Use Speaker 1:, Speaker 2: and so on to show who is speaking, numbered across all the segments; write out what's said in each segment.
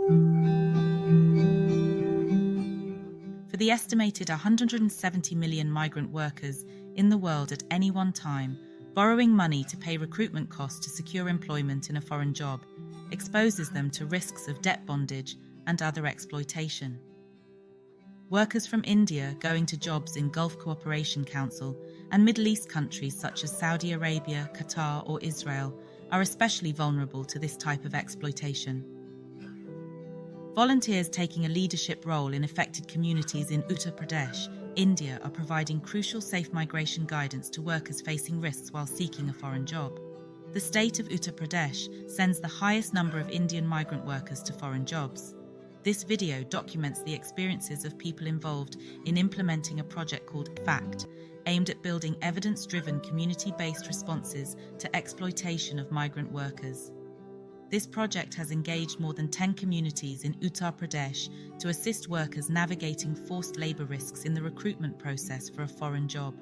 Speaker 1: For the estimated 170 million migrant workers in the world at any one time, borrowing money to pay recruitment costs to secure employment in a foreign job exposes them to risks of debt bondage and other exploitation. Workers from India going to jobs in Gulf Cooperation Council and Middle East countries such as Saudi Arabia, Qatar, or Israel are especially vulnerable to this type of exploitation. Volunteers taking a leadership role in affected communities in Uttar Pradesh, India, are providing crucial safe migration guidance to workers facing risks while seeking a foreign job. The state of Uttar Pradesh sends the highest number of Indian migrant workers to foreign jobs. This video documents the experiences of people involved in implementing a project called FACT, aimed at building evidence-driven, community-based responses to exploitation of migrant workers. This project has engaged more than 10 communities in Uttar Pradesh to assist workers navigating forced labour risks in the recruitment process for a foreign job.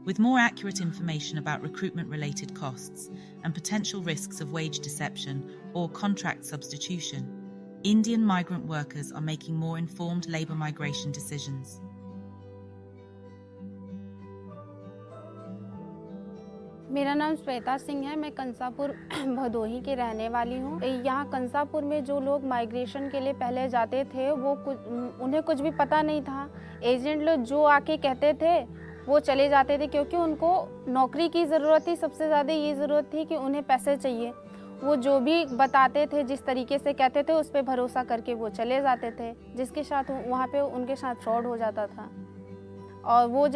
Speaker 1: With more accurate information about recruitment-related costs and potential risks of wage deception or contract substitution, Indian migrant workers are making more informed labour migration decisions.
Speaker 2: मेरा नाम श्वेता सिंह है। मैं कंसापुर भदोही की रहने वाली हूँ। यहाँ कंसापुर में जो लोग माइग्रेशन के लिए पहले जाते थे उन्हें कुछ भी पता नहीं था। एजेंट लोग जो आके कहते थे वो चले जाते थे, क्योंकि उनको नौकरी की ज़रूरत थी। सबसे ज़्यादा ये ज़रूरत थी कि उन्हें पैसे चाहिए। वो जो भी बताते थे, जिस तरीके से कहते थे, उस पर भरोसा करके वो चले जाते थे, जिसके साथ वहाँ पे उनके साथ फ्रॉड हो जाता था। और वो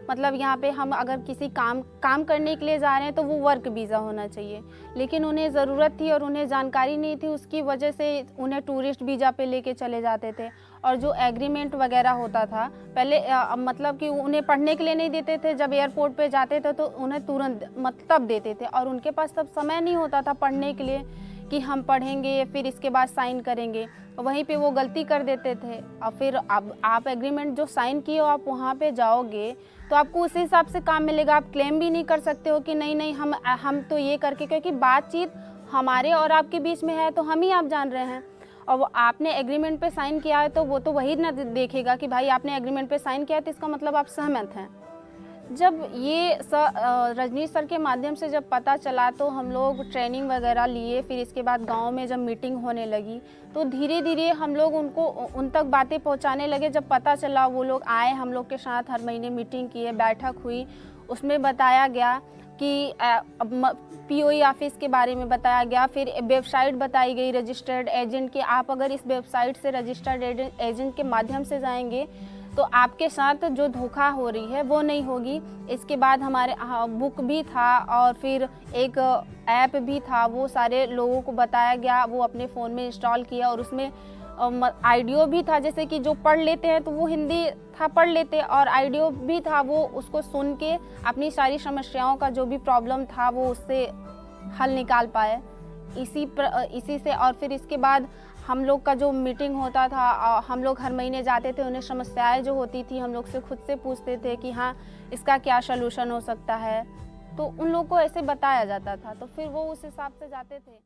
Speaker 2: मतलब यहाँ पे हम अगर किसी काम करने के लिए जा रहे हैं तो वो वर्क वीज़ा होना चाहिए, लेकिन उन्हें ज़रूरत थी और उन्हें जानकारी नहीं थी। उसकी वजह से उन्हें टूरिस्ट वीज़ा पे लेके चले जाते थे। और जो एग्रीमेंट वगैरह होता था पहले, मतलब कि उन्हें पढ़ने के लिए नहीं देते थे। जब एयरपोर्ट पे जाते थे तो उन्हें तुरंत तब देते थे, और उनके पास तब समय नहीं होता था पढ़ने के लिए कि हम पढ़ेंगे फिर इसके बाद साइन करेंगे। वहीं पे वो गलती कर देते थे। और फिर अब आप एग्रीमेंट जो साइन किए हो, आप वहाँ पे जाओगे तो आपको उसी हिसाब से काम मिलेगा। आप क्लेम भी नहीं कर सकते हो कि नहीं हम तो ये करके, क्योंकि बातचीत हमारे और आपके बीच में है, तो हम ही आप जान रहे हैं। और वो आपने एग्रीमेंट पे साइन किया है तो वो तो वही ना देखेगा कि भाई आपने एग्रीमेंट पे साइन किया है तो इसका मतलब आप सहमत हैं। जब ये रजनीश सर के माध्यम से जब पता चला तो हम लोग ट्रेनिंग वगैरह लिए। फिर इसके बाद गांव में जब मीटिंग होने लगी तो धीरे धीरे हम लोग उन तक बातें पहुंचाने लगे। जब पता चला वो लोग आए, हम लोग के साथ हर महीने मीटिंग किए, बैठक हुई। उसमें बताया गया कि पीओई ऑफिस के बारे में बताया गया। फिर वेबसाइट बताई गई रजिस्टर्ड एजेंट की। आप अगर इस वेबसाइट से रजिस्टर्ड एजेंट के माध्यम से जाएंगे तो आपके साथ जो धोखा हो रही है वो नहीं होगी। इसके बाद हमारे बुक भी था और फिर एक ऐप भी था, वो सारे लोगों को बताया गया। वो अपने फ़ोन में इंस्टॉल किया और उसमें ऑडियो भी था, जैसे कि जो पढ़ लेते हैं तो वो हिंदी था पढ़ लेते, और ऑडियो भी था, वो उसको सुन के अपनी सारी समस्याओं का जो भी प्रॉब्लम था वो उससे हल निकाल पाए इसी से। और फिर इसके बाद हम लोग का जो मीटिंग होता था, हम लोग हर महीने जाते थे। उन्हें समस्याएं जो होती थी हम लोग से खुद से पूछते थे कि हाँ इसका क्या सलूशन हो सकता है, तो उन लोग को ऐसे बताया जाता था, तो फिर वो उस हिसाब से जाते थे।